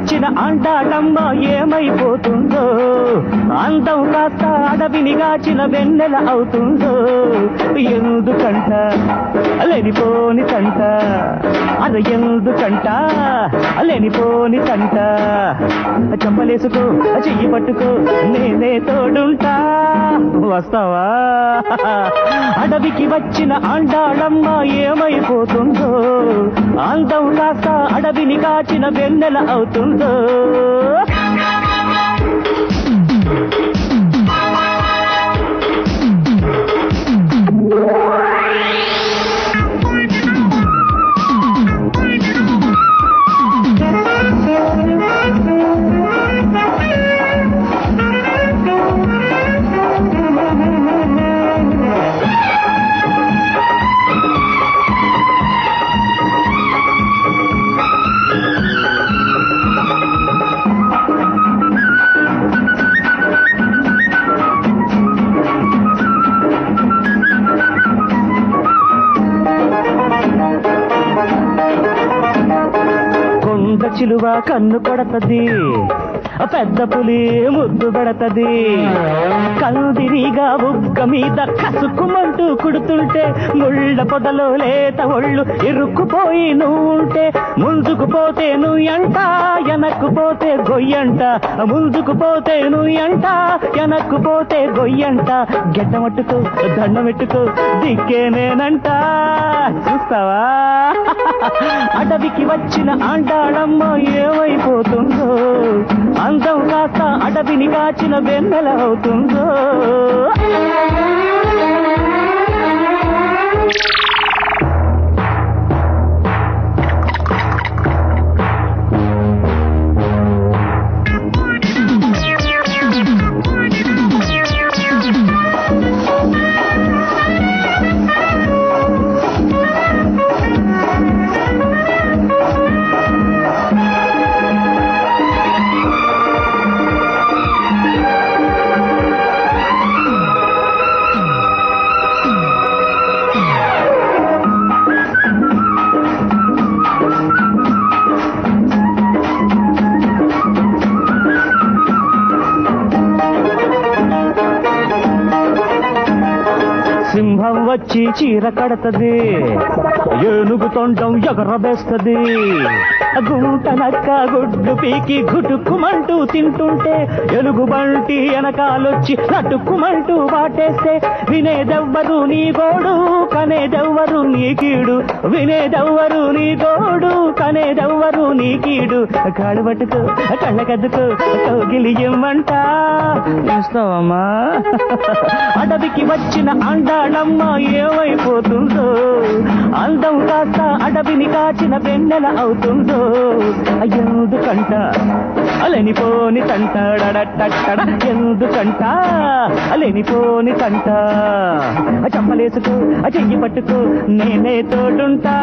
వచ్చిన అండాడమ్మ ఏమైపోతుందో, అందం కాస్త అడవిని గాచిన వెన్నెల అవుతుందో, ఎందుకంట లేనిపోని తంట, అర ఎందుకంట లేనిపోని తంట, చంపలేసుకో చెయ్యి పట్టుకో నేనే తోడుంటా, వస్తావా? అడవికి వచ్చిన అండాడమ్మ ఏమైపోతుందో, అందం కాస్త అడవిని కాచిన వెన్నెల అవుతుందో. చిలువ కన్ను కొడతది, పెద్ద పులి ముద్దు పెడతది, కందిరిగా బుగ్గ మీద కసుకుమంటూ కుడుతుంటే, ముళ్ళ పొదలో లేత ఒళ్ళు ఇరుక్కుపోయి నువ్వుంటే, ముందుకు పోతే నువ్యంట వెనక్కు పోతే గొయ్యంట, ముందుకు పోతే నువ్యంట వెనక్కు పోతే గొయ్యంట, గెడ్డమట్టుకో దండమెట్టుకో దిక్కే నేనంట, చూస్తావా? అడవికి వచ్చిన అండాడమ్మ ఏమైపోతుందో, అందం కాస్త అడవిని కాచిన వెన్నెల అవుతుందో. సింహం వచ్చి చీర కడతది, ఏనుగు తొండం ఎగరబేస్తది, గుంట నక్క గుడ్డు పీకి గుటుక్కుమంటూ తింటుంటే, ఎలుగు బంటి వెనకాలొచ్చి నటుక్కుమంటూ వాటేస్తే, వినేదెవ్వరు నీ గోడు కనేదెవ్వరు నీ కీడు, వినేదెవ్వరు నీ గోడు కనేదెవ్వరు నీ కీడు, కాడు పట్టుకో కళ్ళకద్దుకో కౌగిలి ఇమ్మంట, చూస్తావమ్మా? అడవికి వచ్చిన అండాడమ్మ ఏమైపోతుందో, అందం కాస్త అడవిని కాచిన వెన్నెల అవుతుందో, ఎందుకంట అలనిపోని తంట, ఎందుకంట అలనిపోని తంట, చంపలేసుకో చెయ్యి పట్టుకో నేనే తోడుంటా.